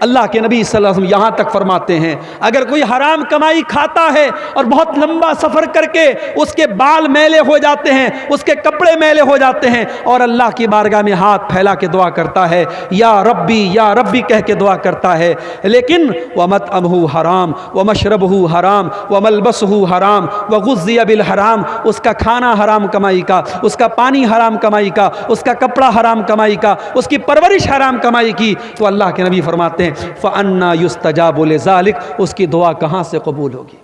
اللہ کے نبی صلی اللہ علیہ وسلم یہاں تک فرماتے ہیں اگر کوئی حرام کمائی کھاتا ہے اور بہت لمبا سفر کر کے اس کے بال میلے ہو جاتے ہیں، اس کے کپڑے میلے ہو جاتے ہیں، اور اللہ کی بارگاہ میں ہاتھ پھیلا کے دعا کرتا ہے، یا ربی کہہ کے دعا کرتا ہے، لیکن وَمَطْعَمُهُ حرام وَمَشْرَبُهُ حرام وَمَلْبَسُهُ حرام وَغُذِّيَ بِالْحَرام، اس کا کھانا حرام کمائی کا، اس کا پانی حرام کمائی کا، اس کا کپڑا حرام کمائی کا، اس کی پرورش حرام کمائی کی، تو اللہ کے نبی فرماتے ہیں فَأَنَّا يُسْتَجَابُ لِذَلِكَ، اس کی دعا کہاں سے قبول ہوگی؟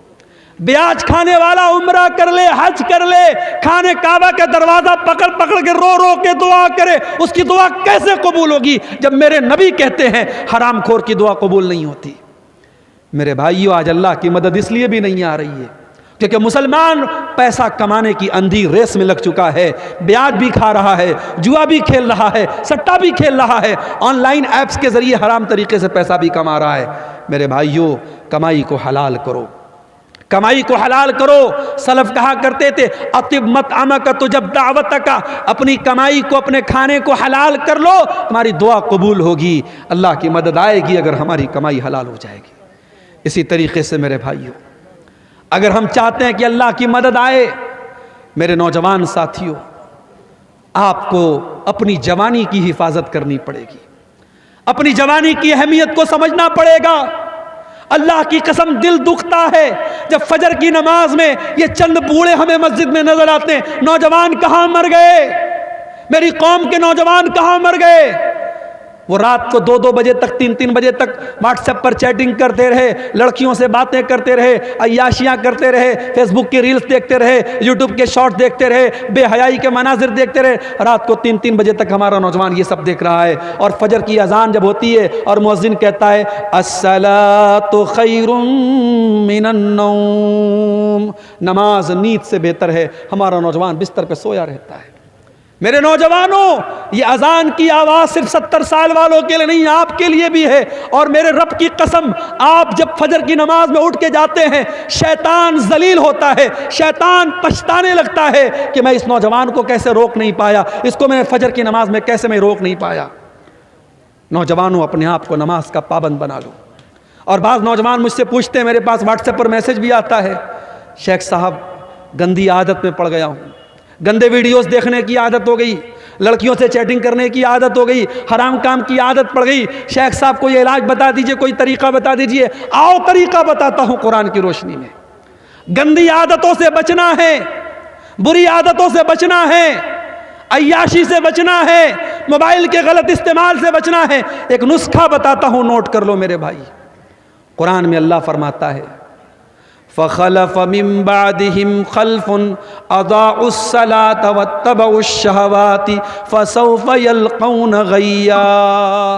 بیاج کھانے والا عمرہ کر لے، حج کر لے، خانے کعبہ کا دروازہ پکڑ پکڑ کے رو رو کے دعا کرے، اس کی دعا کیسے قبول ہوگی جب میرے نبی کہتے ہیں حرام خور کی دعا قبول نہیں ہوتی؟ میرے بھائیو، آج اللہ کی مدد اس لیے بھی نہیں آ رہی ہے کیونکہ مسلمان پیسہ کمانے کی اندھی ریس میں لگ چکا ہے، بیاج بھی کھا رہا ہے، جوا بھی کھیل رہا ہے، سٹا بھی کھیل رہا ہے، آن لائن ایپس کے ذریعے حرام طریقے سے پیسہ بھی کما رہا ہے۔ میرے بھائیو، کمائی کو حلال کرو، کمائی کو حلال کرو۔ سلف کہا کرتے تھے اطب مطعمک تجب دعوتک، اپنی کمائی کو، اپنے کھانے کو حلال کر لو، تمہاری دعا قبول ہوگی، اللہ کی مدد آئے گی اگر ہماری کمائی حلال ہو جائے گی۔ اسی طریقے سے میرے بھائیو، اگر ہم چاہتے ہیں کہ اللہ کی مدد آئے، میرے نوجوان ساتھیوں، آپ کو اپنی جوانی کی حفاظت کرنی پڑے گی، اپنی جوانی کی اہمیت کو سمجھنا پڑے گا۔ اللہ کی قسم دل دکھتا ہے جب فجر کی نماز میں یہ چند بوڑھے ہمیں مسجد میں نظر آتے ہیں، نوجوان کہاں مر گئے؟ میری قوم کے نوجوان کہاں مر گئے؟ وہ رات کو 2 بجے تک، 3 بجے تک واٹس ایپ پر چیٹنگ کرتے رہے، لڑکیوں سے باتیں کرتے رہے، عیاشیاں کرتے رہے، فیس بک کی ریلز دیکھتے رہے، یوٹیوب کے شارٹ دیکھتے رہے، بے حیائی کے مناظر دیکھتے رہے، رات کو 3 بجے تک ہمارا نوجوان یہ سب دیکھ رہا ہے، اور فجر کی اذان جب ہوتی ہے اور مؤذن کہتا ہے الصلاۃ خیر من النوم، نماز نیند سے بہتر ہے، ہمارا نوجوان بستر پہ سویا رہتا ہے۔ میرے نوجوانوں، یہ اذان کی آواز صرف 70 سال والوں کے لیے نہیں، آپ کے لیے بھی ہے، اور میرے رب کی قسم، آپ جب فجر کی نماز میں اٹھ کے جاتے ہیں، شیطان ذلیل ہوتا ہے، شیطان پچھتانے لگتا ہے کہ میں اس نوجوان کو کیسے روک نہیں پایا، اس کو میں فجر کی نماز میں کیسے میں روک نہیں پایا۔ نوجوانوں، اپنے آپ کو نماز کا پابند بنا لو۔ اور بعض نوجوان مجھ سے پوچھتے ہیں، میرے پاس واٹس ایپ پر میسج بھی آتا ہے، شیخ صاحب گندی عادت میں پڑ گیا ہوں، گندے ویڈیوز دیکھنے کی عادت ہو گئی، لڑکیوں سے چیٹنگ کرنے کی عادت ہو گئی، حرام کام کی عادت پڑ گئی، شیخ صاحب کو یہ علاج بتا دیجئے، کوئی طریقہ بتا دیجئے۔ آؤ طریقہ بتاتا ہوں قرآن کی روشنی میں۔ گندی عادتوں سے بچنا ہے، بری عادتوں سے بچنا ہے، عیاشی سے بچنا ہے، موبائل کے غلط استعمال سے بچنا ہے۔ ایک نسخہ بتاتا ہوں، نوٹ کر لو میرے بھائی۔ قرآن میں اللہ فرماتا ہے فَخَلَفَ مِن بَعْدِهِمْ خَلْفٌ أَضَاعُوا الصَّلَاةَ وَاتَّبَعُوا الشَّهَوَاتِ فَسَوْفَ يَلْقَوْنَ غَيًّا۔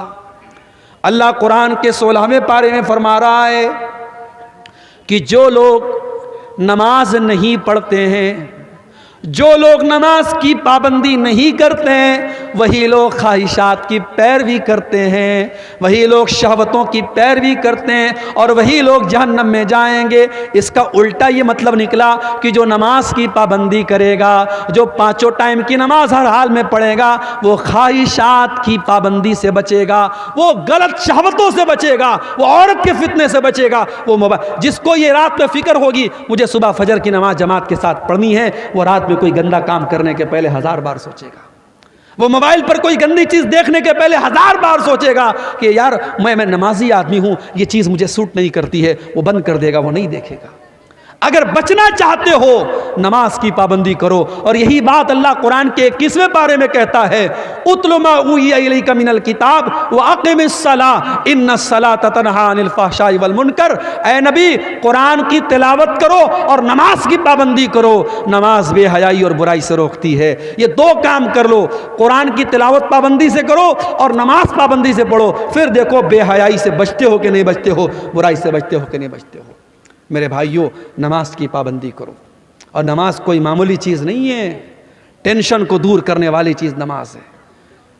اللہ قرآن کے 16ویں پارے میں فرما رہا ہے کہ جو لوگ نماز نہیں پڑھتے ہیں، جو لوگ نماز کی پابندی نہیں کرتے ہیں، وہی لوگ خواہشات کی پیروی کرتے ہیں، وہی لوگ شہوتوں کی پیروی کرتے ہیں، اور وہی لوگ جہنم میں جائیں گے۔ اس کا الٹا یہ مطلب نکلا کہ جو نماز کی پابندی کرے گا، جو 5 ٹائم کی نماز ہر حال میں پڑھے گا، وہ خواہشات کی پابندی سے بچے گا، وہ غلط شہوتوں سے بچے گا، وہ عورت کے فتنے سے بچے گا، وہ جس کو یہ رات میں فکر ہوگی مجھے صبح فجر کی نماز جماعت کے ساتھ پڑھنی ہے، وہ رات میں کوئی گندا کام کرنے کے پہلے 1000 بار سوچے گا، وہ موبائل پر کوئی گندی چیز دیکھنے کے پہلے 1000 بار سوچے گا کہ یار میں نمازی آدمی ہوں، یہ چیز مجھے سوٹ نہیں کرتی ہے، وہ بند کر دے گا، وہ نہیں دیکھے گا۔ اگر بچنا چاہتے ہو نماز کی پابندی کرو، اور یہی بات اللہ قرآن کے 21ویں پارے میں کہتا ہے اتل ما اوحی الیک من الکتاب واقم الصلاۃ ان الصلاۃ تنہی عن الفحشاء والمنکر۔ اے نبی، قرآن کی تلاوت کرو اور نماز کی پابندی کرو، نماز بے حیائی اور برائی سے روکتی ہے۔ یہ 2 کام کر لو، قرآن کی تلاوت پابندی سے کرو اور نماز پابندی سے پڑھو، پھر دیکھو بے حیائی سے بچتے ہو کہ نہیں بچتے ہو، برائی سے بچتے ہو کہ نہیں بچتے ہو۔ میرے بھائیوں، نماز کی پابندی کرو، اور نماز کوئی معمولی چیز نہیں ہے، ٹینشن کو دور کرنے والی چیز نماز ہے۔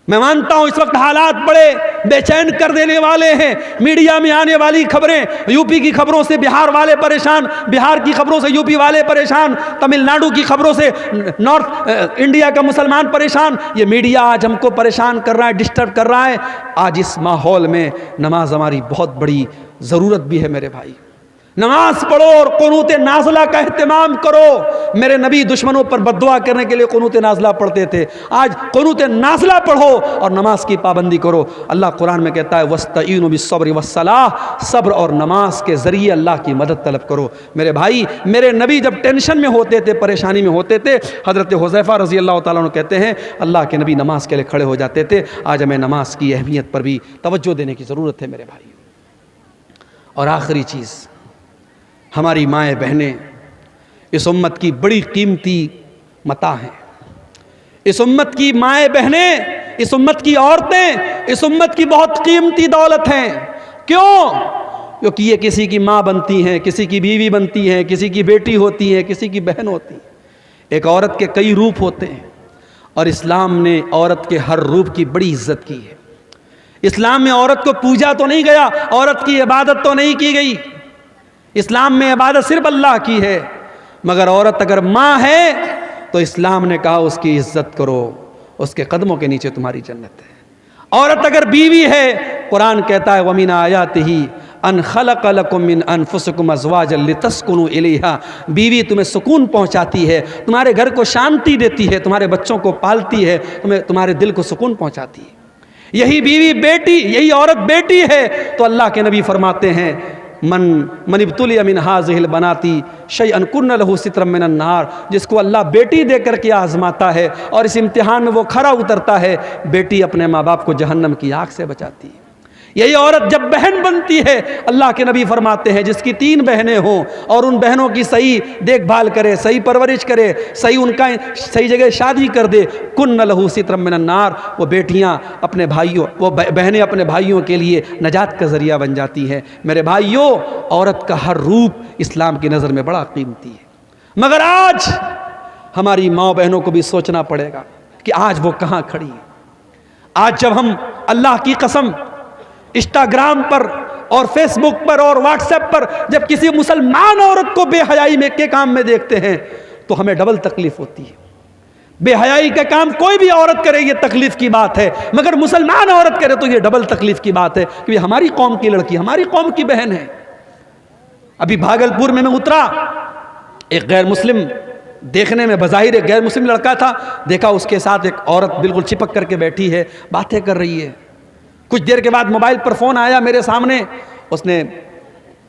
میں مانتا ہوں اس وقت حالات بڑے بے چین کر دینے والے ہیں. میڈیا میں آنے والی خبریں، یو پی کی خبروں سے بہار والے پریشان، بہار کی خبروں سے یو پی والے پریشان، تمل ناڈو کی خبروں سے نارتھ انڈیا کا مسلمان پریشان. یہ میڈیا آج ہم کو پریشان کر رہا ہے، ڈسٹرب کر رہا ہے. آج اس ماحول میں نماز ہماری بہت بڑی ضرورت بھی ہے میرے بھائی. نماز پڑھو اور قنوت نازلہ کا اہتمام کرو. میرے نبی دشمنوں پر بد دعا کرنے کے لیے قنوت نازلہ پڑھتے تھے. آج قنوت نازلہ پڑھو اور نماز کی پابندی کرو. اللہ قرآن میں کہتا ہے وَاسْتَعِينُوا بِالصَّبْرِ وَالصَّلَاةِ، صبر اور نماز کے ذریعے اللہ کی مدد طلب کرو. میرے بھائی، میرے نبی جب ٹینشن میں ہوتے تھے، پریشانی میں ہوتے تھے، حضرت حذیفہ رضی اللہ تعالیٰ عنہ کہتے ہیں اللہ کے نبی نماز کے لیے کھڑے ہو جاتے تھے. آج ہمیں نماز کی اہمیت پر بھی توجہ دینے کی ضرورت ہے میرے بھائی. اور آخری چیز، ہماری مائیں بہنیں اس امت کی بڑی قیمتی متاع ہیں. اس امت کی مائیں بہنیں، اس امت کی عورتیں اس امت کی بہت قیمتی دولت ہیں. کیوں؟ کیونکہ یہ کسی کی ماں بنتی ہیں، کسی کی بیوی بنتی ہیں، کسی کی بیٹی ہوتی ہیں، کسی کی بہن ہوتی ہیں. ایک عورت کے کئی روپ ہوتے ہیں اور اسلام نے عورت کے ہر روپ کی بڑی عزت کی ہے. اسلام میں عورت کو پوجا تو نہیں گیا، عورت کی عبادت تو نہیں کی گئی. اسلام میں عبادت صرف اللہ کی ہے. مگر عورت اگر ماں ہے تو اسلام نے کہا اس کی عزت کرو، اس کے قدموں کے نیچے تمہاری جنت ہے. عورت اگر بیوی ہے، قرآن کہتا ہے وَمِنْ آيَاتِهِ أَنْ خَلَقَ لَكُم مِّنْ أَنفُسِكُمْ أَزْوَاجًا لِتَسْكُنُوا إِلَيْهَا. بیوی تمہیں سکون پہنچاتی ہے، تمہارے گھر کو شانتی دیتی ہے، تمہارے بچوں کو پالتی ہے، تمہارے دل کو سکون پہنچاتی ہے. یہی بیوی بیٹی، یہی عورت بیٹی ہے تو اللہ کے نبی فرماتے ہیں من ابتلی من هذه البنات شيئا كن له سترا من النار. جس کو اللہ بیٹی دے کر کے آزماتا ہے اور اس امتحان میں وہ کھرا اترتا ہے، بیٹی اپنے ماں باپ کو جہنم کی آگ سے بچاتی ہے. یہی عورت جب بہن بنتی ہے، اللہ کے نبی فرماتے ہیں جس کی 3 بہنیں ہوں اور ان بہنوں کی صحیح دیکھ بھال کرے، صحیح پرورش کرے، ان کا صحیح جگہ شادی کر دے، کن لہو سترا من النار. وہ بیٹیاں اپنے بھائیوں، وہ بہنیں اپنے بھائیوں کے لیے نجات کا ذریعہ بن جاتی ہیں. میرے بھائیوں، عورت کا ہر روپ اسلام کی نظر میں بڑا قیمتی ہے. مگر آج ہماری ماں بہنوں کو بھی سوچنا پڑے گا کہ آج وہ کہاں کھڑی ہیں. آج جب ہم اللہ کی قسم انسٹاگرام پر اور فیس بک پر اور واٹس ایپ پر جب کسی مسلمان عورت کو بے حیائی میں کے کام میں دیکھتے ہیں تو ہمیں ڈبل تکلیف ہوتی ہے. بے حیائی کا کام کوئی بھی عورت کرے یہ تکلیف کی بات ہے، مگر مسلمان عورت کرے تو یہ ڈبل تکلیف کی بات ہے کہ ہماری قوم کی لڑکی ہماری قوم کی بہن ہے. ابھی بھاگلپور میں اترا، ایک غیر مسلم، دیکھنے میں بظاہر ایک غیر مسلم لڑکا تھا، دیکھا اس کے ساتھ ایک عورت بالکل چپک کر کے بیٹھی ہے، باتیں کر رہی ہے. کچھ دیر کے بعد موبائل پر فون آیا میرے سامنے، اس نے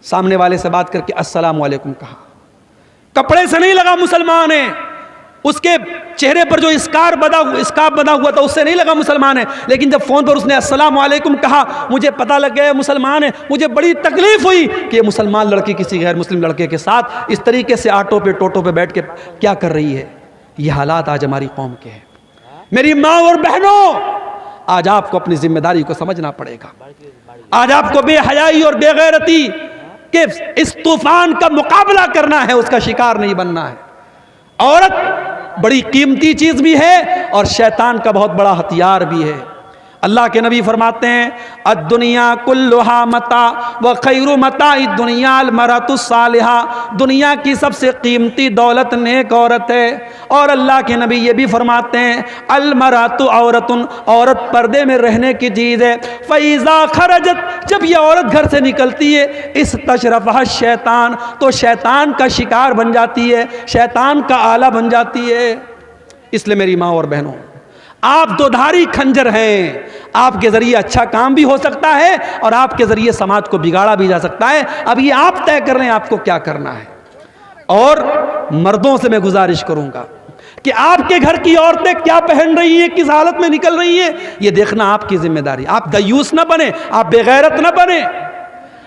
سامنے والے سے بات کر کے السلام علیکم کہا. کپڑے سے نہیں لگا مسلمان ہے، اس کے چہرے پر جو اسکارف بنا ہوا تھا اس سے نہیں لگا مسلمان ہے. لیکن جب فون پر اس نے السلام علیکم کہا، مجھے پتہ لگ گیا مسلمان ہے. مجھے بڑی تکلیف ہوئی کہ یہ مسلمان لڑکی کسی غیر مسلم لڑکے کے ساتھ اس طریقے سے آٹو پہ ٹوٹو پہ بیٹھ کے کیا کر رہی ہے. یہ حالات آج ہماری قوم کے ہیں. میری ماں اور بہنوں، آج آپ کو اپنی ذمہ داری کو سمجھنا پڑے گا. آج آپ کو بے حیائی اور بے غیرتی کے اس طوفان کا مقابلہ کرنا ہے، اس کا شکار نہیں بننا ہے. عورت بڑی قیمتی چیز بھی ہے اور شیطان کا بہت بڑا ہتھیار بھی ہے. اللہ کے نبی فرماتے ہیں الدنیا کلھا متاع وخیر متاع الدنیا المرأۃ الصالحہ. دنیا کی سب سے قیمتی دولت نیک عورت ہے. اور اللہ کے نبی یہ بھی فرماتے ہیں المرأۃ عورۃ، عورت پردے میں رہنے کی چیز ہے. فاذا خرجت، جب یہ عورت گھر سے نکلتی ہے، استشرفها الشیطان، تو شیطان کا شکار بن جاتی ہے، شیطان کا آلہ بن جاتی ہے. اس لیے میری ماں اور بہنوں، آپ دودھاری کھنجر ہیں. آپ کے ذریعے اچھا کام بھی ہو سکتا ہے اور آپ کے ذریعے سماج کو بگاڑا بھی جا سکتا ہے. اب یہ آپ طے کر رہے ہیں آپ کو کیا کرنا ہے. اور مردوں سے میں گزارش کروں گا کہ آپ کے گھر کی عورتیں کیا پہن رہی ہیں، کس حالت میں نکل رہی ہیں، یہ دیکھنا آپ کی ذمہ داری. آپ دیوس نہ بنے، آپ بے غیرت نہ بنے.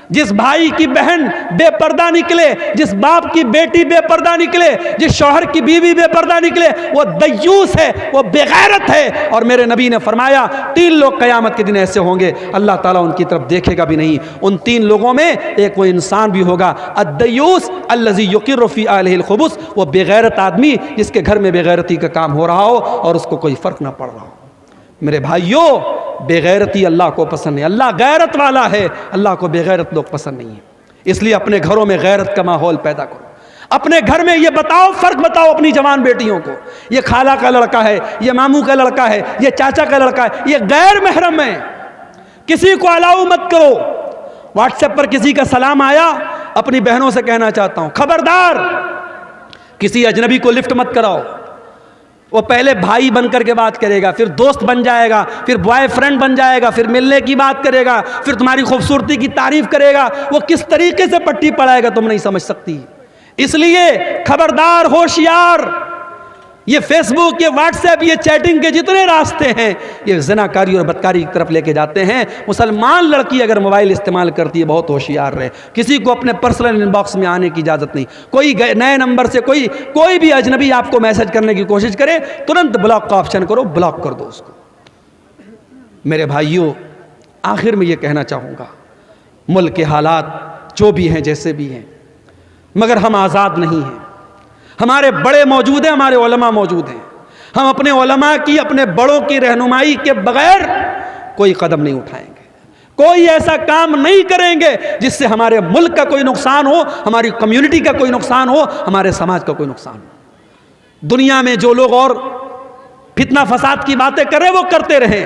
جس بھائی کی بہن بے پردہ نکلے، جس باپ کی بیٹی بے پردہ نکلے، جس شوہر کی بیوی بے پردہ نکلے، وہ دیوس ہے، وہ بے غیرت ہے. اور میرے نبی نے فرمایا 3 لوگ قیامت کے دن ایسے ہوں گے اللہ تعالیٰ ان کی طرف دیکھے گا بھی نہیں. ان 3 لوگوں میں ایک وہ انسان بھی ہوگا الدیوس الذی یقر فی اہلہ الخبث، وہ بے غیرت آدمی جس کے گھر میں بے غیرتی کا کام ہو رہا ہو اور اس کو کوئی فرق نہ پڑ رہا ہو. میرے بھائیوں، بے غیرتی اللہ کو پسند نہیں. اللہ غیرت والا ہے، اللہ کو بے غیرت لوگ پسند نہیں ہیں. اس لیے اپنے گھروں میں غیرت کا ماحول پیدا کرو. اپنے گھر میں یہ بتاؤ، فرق بتاؤ اپنی جوان بیٹیوں کو، یہ خالہ کا لڑکا ہے، یہ ماموں کا لڑکا ہے، یہ چاچا کا لڑکا ہے، یہ غیر محرم ہے. کسی کو الاؤ مت کرو. واٹس ایپ پر کسی کا سلام آیا، اپنی بہنوں سے کہنا چاہتا ہوں خبردار کسی اجنبی کو لفٹ مت کراؤ. وہ پہلے بھائی بن کر کے بات کرے گا، پھر دوست بن جائے گا، پھر بوائے فرینڈ بن جائے گا، پھر ملنے کی بات کرے گا، پھر تمہاری خوبصورتی کی تعریف کرے گا. وہ کس طریقے سے پٹی پڑائے گا تم نہیں سمجھ سکتی. اس لیے خبردار، ہوشیار. یہ فیس بک، یہ واٹس ایپ، یہ چیٹنگ کے جتنے راستے ہیں یہ زناکاری اور بدکاری کی طرف لے کے جاتے ہیں. مسلمان لڑکی اگر موبائل استعمال کرتی ہے بہت ہوشیار رہے. کسی کو اپنے پرسنل ان باکس میں آنے کی اجازت نہیں. کوئی نئے نمبر سے کوئی بھی اجنبی آپ کو میسج کرنے کی کوشش کرے، ترنت بلاک کا آپشن کرو، بلاک کر دو اس کو. میرے بھائیوں، آخر میں یہ کہنا چاہوں گا، ملک کے حالات جو بھی ہیں جیسے بھی ہیں، مگر ہم آزاد نہیں ہیں. ہمارے بڑے موجود ہیں، ہمارے علماء موجود ہیں. ہم اپنے علماء کی، اپنے بڑوں کی رہنمائی کے بغیر کوئی قدم نہیں اٹھائیں گے، کوئی ایسا کام نہیں کریں گے جس سے ہمارے ملک کا کوئی نقصان ہو، ہماری کمیونٹی کا کوئی نقصان ہو، ہمارے سماج کا کوئی نقصان ہو. دنیا میں جو لوگ اور فتنہ فساد کی باتیں کریں وہ کرتے رہیں.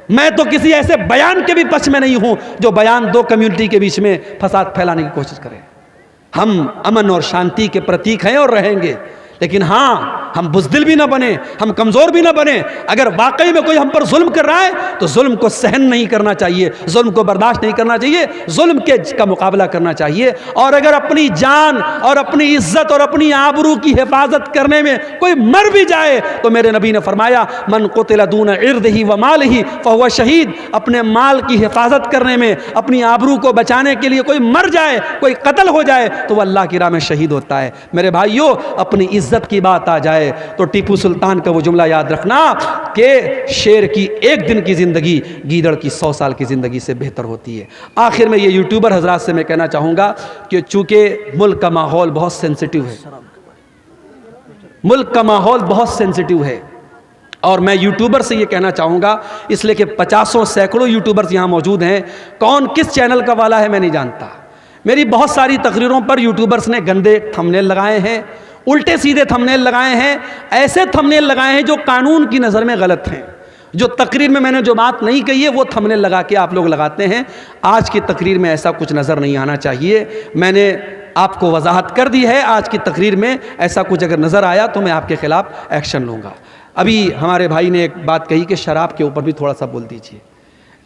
میں تو کسی ایسے بیان کے بھی پچھ میں نہیں ہوں جو بیان دو کمیونٹی کے بیچ میں فساد پھیلانے کی کوشش کرے. ہم امن اور شانتی کے پرتیک ہیں اور رہیں گے، لیکن ہاں ہم بزدل بھی نہ بنیں، ہم کمزور بھی نہ بنیں. اگر واقعی میں کوئی ہم پر ظلم کر رہا ہے تو ظلم کو سہن نہیں کرنا چاہیے، ظلم کو برداشت نہیں کرنا چاہیے، ظلم کا مقابلہ کرنا چاہیے. اور اگر اپنی جان اور اپنی عزت اور اپنی آبرو کی حفاظت کرنے میں کوئی مر بھی جائے تو میرے نبی نے فرمایا من قتل دون عرضہ و مالہ فہو شہید. اپنے مال کی حفاظت کرنے میں، اپنی آبرو کو بچانے کے لیے کوئی مر جائے، کوئی قتل ہو جائے تو وہ اللہ کی راہ میں شہید ہوتا ہے. میرے بھائیوں، اپنی عزت کی بات آ جائے تو ٹیپو سلطان کا وہ جملہ یاد رکھنا کہ شیر کی ایک دن کی زندگی گیدڑ کی 100 سال کی زندگی سے بہتر ہوتی ہے. آخر میں یہ یوٹیوبر حضرات سے میں کہنا چاہوں گا کہ چونکہ ملک کا ماحول بہت سینسٹیو ہے، ملک کا ماحول بہت سینسٹیو ہے، اور میں یوٹیوبر سے یہ کہنا چاہوں گا، اس لیے کہ 50 سینکڑوں یوٹیوبرز یہاں موجود ہیں، کون کس چینل کا والا ہے میں نہیں جانتا. میری بہت ساری تقریروں پر یوٹیوبرز نے گندے تھمبنیل لگائے ہیں، الٹے سیدھے تھمبنیل لگائے ہیں، ایسے تھمبنیل لگائے ہیں جو قانون کی نظر میں غلط ہیں. جو تقریر میں نے جو بات نہیں کہی ہے وہ تھمبنیل لگا کے آپ لوگ لگاتے ہیں. آج کی تقریر میں ایسا کچھ نظر نہیں آنا چاہیے. میں نے آپ کو وضاحت کر دی ہے، آج کی تقریر میں ایسا کچھ اگر نظر آیا تو میں آپ کے خلاف ایکشن لوں گا. ابھی ہمارے بھائی نے ایک بات کہی کہ شراب کے اوپر بھی تھوڑا سا بول دیجئے.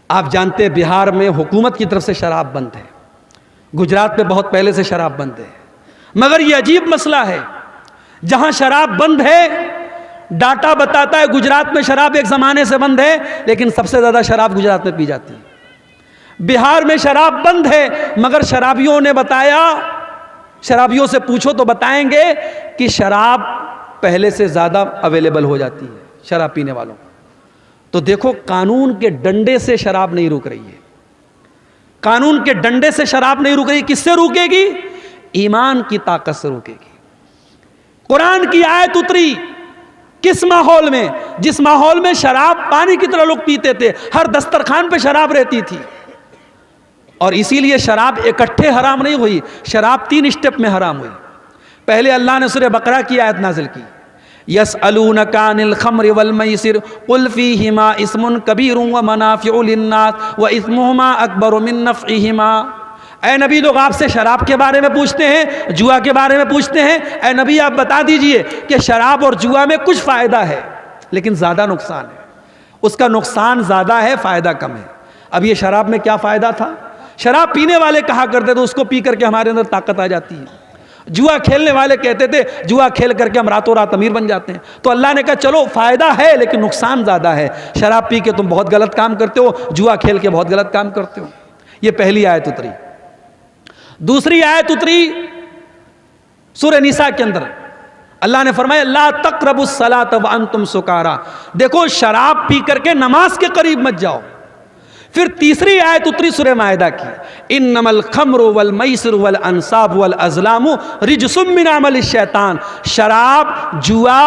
آپ جانتے ہیں بہار میں حکومت کی طرف سے شراب بند ہے، گجرات میں بہت پہلے سے شراب بند ہے. مگر یہ عجیب مسئلہ ہے، جہاں شراب بند ہے ڈاٹا بتاتا ہے گجرات میں شراب ایک زمانے سے بند ہے، لیکن سب سے زیادہ شراب گجرات میں پی جاتی ہے. بہار میں شراب بند ہے مگر شرابیوں نے بتایا، شرابیوں سے پوچھو تو بتائیں گے کہ شراب پہلے سے زیادہ اویلیبل ہو جاتی ہے شراب پینے والوں. تو دیکھو قانون کے ڈنڈے سے شراب نہیں رک رہی ہے، قانون کے ڈنڈے سے شراب نہیں رک رہی. کس سے روکے گی؟ ایمان کی طاقت سے روکے گی. قرآن کی آیت اتری کس ماحول میں؟ جس ماحول میں شراب پانی کی طرح لوگ پیتے تھے، ہر دسترخوان پہ شراب رہتی تھی. اور اسی لیے شراب اکٹھے حرام نہیں ہوئی، شراب 3 اسٹیپ میں حرام ہوئی. پہلے اللہ نے سورہ بقرہ کی آیت نازل کی، يَسْأَلُونَكَ عَنِ الْخَمْرِ وَالْمَيْسِرِ قُلْ فِيهِمَا اسْمٌ كَبِيرٌ وَمَنَافِعُ لِلنَّاسِ وَإِثْمُهُمَا أَكْبَرُ مِن نَّفْعِهِمَا. اے نبی لوگ آپ سے شراب کے بارے میں پوچھتے ہیں، جوا کے بارے میں پوچھتے ہیں. اے نبی آپ بتا دیجئے کہ شراب اور جوا میں کچھ فائدہ ہے لیکن زیادہ نقصان ہے. اس کا نقصان زیادہ ہے، فائدہ کم ہے. اب یہ شراب میں کیا فائدہ تھا؟ شراب پینے والے کہا کرتے تھے اس کو پی کر کے ہمارے اندر طاقت آ جاتی ہے. جوا کھیلنے والے کہتے تھے جوا کھیل کر کے ہم راتوں رات امیر بن جاتے ہیں. تو اللہ نے کہا چلو فائدہ ہے لیکن نقصان زیادہ ہے. شراب پی کے تم بہت غلط کام کرتے ہو، جوا کھیل کے بہت غلط کام کرتے ہو. یہ پہلی آیت اتری. دوسری آیت اتری سورہ نساء کے اندر، اللہ نے فرمایا لا تقربوا الصلاۃ وانتم سکارا. دیکھو شراب پی کر کے نماز کے قریب مت جاؤ. پھر تیسری آیت اتری سورہ مائدہ کی، انما الخمر والمیسر والانصاب والازلام رجس من عمل الشیطان، شراب، جوا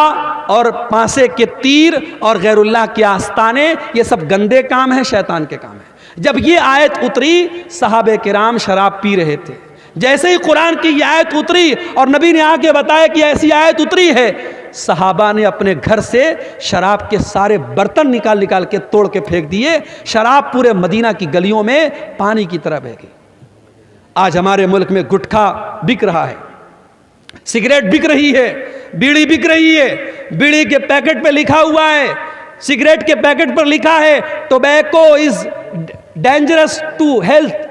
اور پانسے کے تیر اور غیر اللہ کے آستانے، یہ سب گندے کام ہیں، شیطان کے کام ہیں۔ جب یہ آیت اتری صحابہ کرام شراب پی رہے تھے، جیسے ہی قرآن کی یہ آیت اتری اور نبی نے آگے بتایا کہ ایسی آیت اتری ہے، صحابہ نے اپنے گھر سے شراب کے سارے برتن نکال کے توڑ کے پھینک دیے۔ شراب پورے مدینہ کی گلیوں میں پانی کی طرح بہہ گئی۔ آج ہمارے ملک میں گٹکھا بک رہا ہے، سگریٹ بک رہی ہے، بیڑی بک رہی ہے، بیڑی کے پیکٹ پہ لکھا ہوا ہے، سگریٹ کے پیکٹ پر لکھا ہے tobacco is dangerous to health,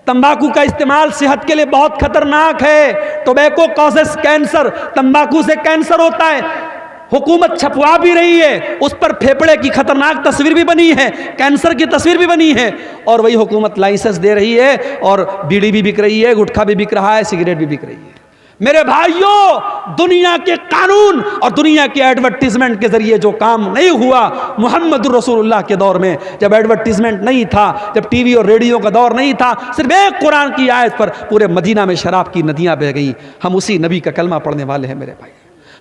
تمباکو کا استعمال صحت کے لیے بہت خطرناک ہے، ٹوبیکو کازز کینسر، تمباکو سے کینسر ہوتا ہے۔ حکومت چھپوا بھی رہی ہے، اس پر پھیپڑے کی خطرناک تصویر بھی بنی ہے، کینسر کی تصویر بھی بنی ہے، اور وہی حکومت لائسنس دے رہی ہے، اور بیڑی بھی بک رہی ہے، گٹکھا بھی بک رہا ہے، سگریٹ بھی بک رہی ہے۔ میرے بھائیوں، دنیا کے قانون اور دنیا کے ایڈورٹیزمنٹ کے ذریعے جو کام نہیں ہوا محمد رسول اللہ کے دور میں، جب ایڈورٹیزمنٹ نہیں تھا، جب ٹی وی اور ریڈیو کا دور نہیں تھا، صرف ایک قرآن کی آیت پر پورے مدینہ میں شراب کی ندیاں بہہ گئیں۔ ہم اسی نبی کا کلمہ پڑھنے والے ہیں میرے بھائی،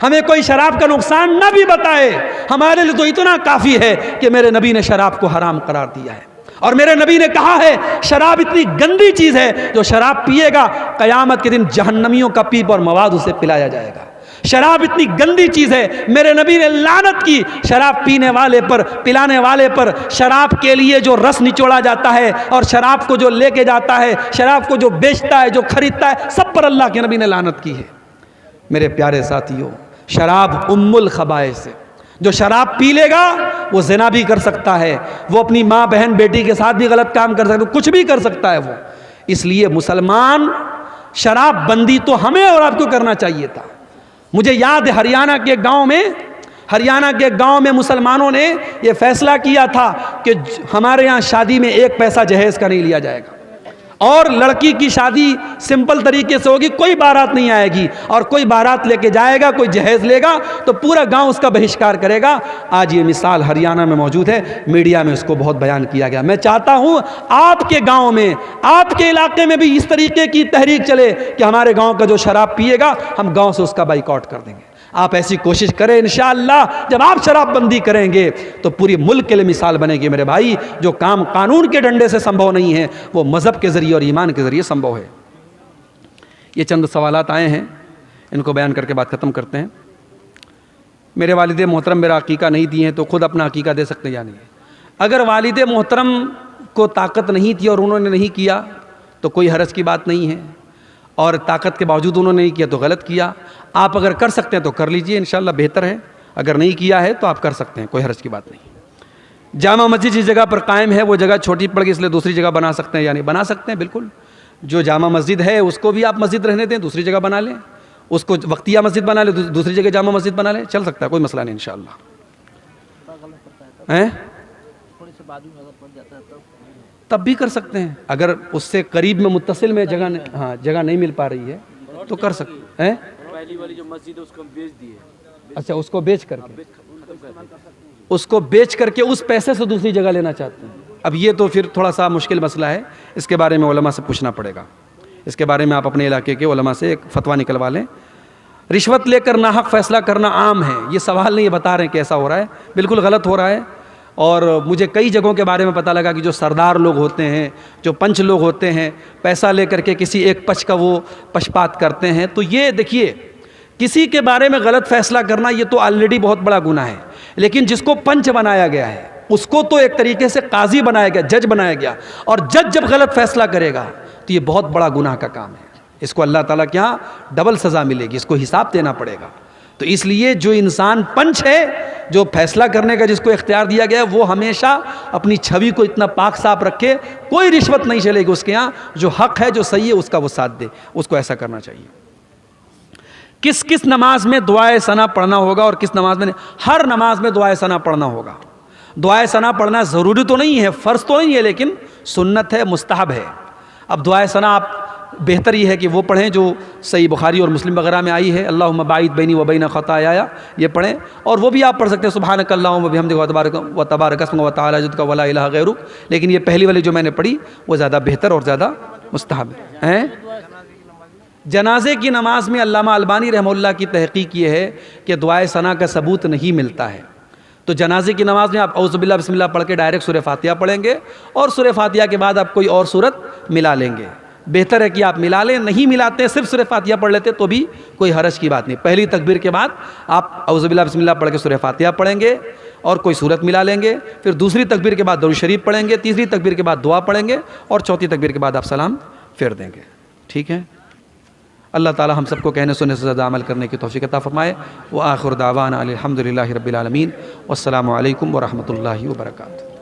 ہمیں کوئی شراب کا نقصان نہ بھی بتائے، ہمارے لیے تو اتنا کافی ہے کہ میرے نبی نے شراب کو حرام قرار دیا ہے، اور میرے نبی نے کہا ہے شراب اتنی گندی چیز ہے، جو شراب پیے گا قیامت کے دن جہنمیوں کا پیپ اور مواد اسے پلایا جائے گا۔ شراب اتنی گندی چیز ہے، میرے نبی نے لعنت کی شراب پینے والے پر، پلانے والے پر۔ شراب کے لیے جو رس نچوڑا جاتا ہے اور شراب کو جو لے کے جاتا ہے، شراب کو جو بیچتا ہے، جو خریدتا ہے، سب پر اللہ کے نبی نے لعنت کی ہے۔ میرے پیارے ساتھیوں، شراب ام الخبائث ہے۔ جو شراب پی لے گا وہ زنا بھی کر سکتا ہے، وہ اپنی ماں بہن بیٹی کے ساتھ بھی غلط کام کر سکتا ہے، کچھ بھی کر سکتا ہے وہ۔ اس لیے مسلمان، شراب بندی تو ہمیں اور آپ کو کرنا چاہیے تھا۔ مجھے یاد ہے ہریانہ کے گاؤں میں مسلمانوں نے یہ فیصلہ کیا تھا کہ ہمارے یہاں شادی میں ایک پیسہ جہیز کا نہیں لیا جائے گا، اور لڑکی کی شادی سمپل طریقے سے ہوگی، کوئی بارات نہیں آئے گی، اور کوئی بارات لے کے جائے گا، کوئی جہیز لے گا تو پورا گاؤں اس کا بہشکار کرے گا۔ آج یہ مثال ہریانہ میں موجود ہے، میڈیا میں اس کو بہت بیان کیا گیا۔ میں چاہتا ہوں آپ کے گاؤں میں، آپ کے علاقے میں بھی اس طریقے کی تحریک چلے کہ ہمارے گاؤں کا جو شراب پیے گا ہم گاؤں سے اس کا بائیکاٹ کر دیں گے۔ آپ ایسی کوشش کریں، انشاءاللہ جب آپ شراب بندی کریں گے تو پوری ملک کے لیے مثال بنے گی۔ میرے بھائی، جو کام قانون کے ڈنڈے سے سمبھو نہیں ہے وہ مذہب کے ذریعے اور ایمان کے ذریعے سمبھو ہے۔ یہ چند سوالات آئے ہیں، ان کو بیان کر کے بات ختم کرتے ہیں۔ میرے والد محترم میرا عقیقہ نہیں دیے ہیں تو خود اپنا عقیقہ دے سکتے یا نہیں؟ اگر والد محترم کو طاقت نہیں تھی اور انہوں نے نہیں کیا تو کوئی حرج کی بات نہیں ہے، اور طاقت کے باوجود انہوں نے نہیں کیا تو غلط کیا۔ آپ اگر کر سکتے ہیں تو کر لیجئے، انشاءاللہ بہتر ہے۔ اگر نہیں کیا ہے تو آپ کر سکتے ہیں، کوئی حرج کی بات نہیں۔ جامع مسجد جس جگہ پر قائم ہے وہ جگہ چھوٹی پڑ گئی، اس لیے دوسری جگہ بنا سکتے ہیں، یعنی بنا سکتے ہیں بالکل۔ جو جامع مسجد ہے اس کو بھی آپ مسجد رہنے دیں، دوسری جگہ بنا لیں، اس کو وقتیہ مسجد بنا لیں، دوسری جگہ جامع مسجد بنا لیں، چل سکتا ہے، کوئی مسئلہ نہیں انشاءاللہ۔ تب بھی کر سکتے ہیں، اگر اس سے قریب میں متصل میں جگہ نہیں مل پا رہی ہے تو کر سکتے ہیں۔ پہلی والی جو مسجد ہے اس کو ہم بیچ دیے، اچھا، اس کو بیچ کر کے اس پیسے سے دوسری جگہ لینا چاہتے ہیں۔ اب یہ تو پھر تھوڑا سا مشکل مسئلہ ہے، اس کے بارے میں علماء سے پوچھنا پڑے گا۔ اس کے بارے میں آپ اپنے علاقے کے علماء سے ایک فتویٰ نکلوا لیں۔ رشوت لے کر ناحق فیصلہ کرنا عام ہے، یہ سوال نہیں بتا رہے ہیں کہ ایسا ہو رہا ہے، بالکل غلط ہو رہا ہے۔ اور مجھے کئی جگہوں کے بارے میں پتہ لگا کہ جو سردار لوگ ہوتے ہیں، جو پنچ لوگ ہوتے ہیں، پیسہ لے کر کے کسی ایک پچ کا وہ پشپات کرتے ہیں۔ تو یہ دیکھیے، کسی کے بارے میں غلط فیصلہ کرنا یہ تو آلریڈی بہت بڑا گناہ ہے، لیکن جس کو پنچ بنایا گیا ہے اس کو تو ایک طریقے سے قاضی بنایا گیا، جج بنایا گیا، اور جج جب غلط فیصلہ کرے گا تو یہ بہت بڑا گناہ کا کام ہے، اس کو اللہ تعالیٰ کے ہاں ڈبل سزا ملے گی، اس کو حساب دینا پڑے گا۔ تو اس لیے جو انسان پنچ ہے، جو فیصلہ کرنے کا جس کو اختیار دیا گیا ہے، وہ ہمیشہ اپنی چھوی کو اتنا پاک صاف رکھے، کوئی رشوت نہیں چلے گی اس کے ہاں، جو حق ہے جو صحیح ہے اس کا وہ ساتھ دے، اس کو ایسا کرنا چاہیے۔ کس کس نماز میں دعائے ثنا پڑھنا ہوگا اور کس نماز میں نہیں؟ ہر نماز میں دعائے ثنا پڑھنا ہوگا۔ دعائے ثنا پڑھنا ضروری تو نہیں ہے، فرض تو نہیں ہے، لیکن سنت ہے، مستحب ہے۔ اب دعائے ثنا آپ بہتر یہ ہے کہ وہ پڑھیں جو صحیح بخاری اور مسلم وغیرہ میں آئی ہے، اللہم باعد بینی و بین خطایا، یہ پڑھیں. اور وہ بھی آپ پڑھ سکتے ہیں سبحانک اللہم و بحمدک و تبارک اسمک و تعالی جدک ولا الہ غیرک، لیکن یہ پہلی والی جو میں نے پڑھی وہ زیادہ بہتر اور زیادہ مستحب ہے. جنازے کی نماز میں علامہ البانی رحمہ اللہ کی تحقیق یہ ہے کہ دعائے ثنا کا ثبوت نہیں ملتا ہے. تو جنازے کی نماز میں آپ اعوذ باللہ بسم اللہ پڑھ کے ڈائریکٹ سورہ فاتحہ پڑھیں گے، اور سورہ فاتحہ کے بعد آپ کوئی اور سورت ملا لیں گے. بہتر ہے کہ آپ ملا لیں. نہیں ملاتے ہیں، صرف سورہ فاتحہ پڑھ لیتے تو بھی کوئی حرج کی بات نہیں. پہلی تکبیر کے بعد آپ اعوذ باللہ بسم اللہ پڑھ کے سورہ فاتحہ پڑھیں گے اور کوئی سورت ملا لیں گے. پھر دوسری تکبیر کے بعد درود شریف پڑھیں گے، تیسری تکبیر کے بعد دعا پڑھیں گے، اور چوتھی تکبیر کے بعد آپ سلام پھیر دیں گے. ٹھیک ہے. اللہ تعالی ہم سب کو کہنے سننے سے زیادہ عمل کرنے کی توفیق عطا فرمائے. وآخر دعوانا الحمدللہ رب العالمین، والسلام علیکم ورحمۃ اللہ وبرکاتہ.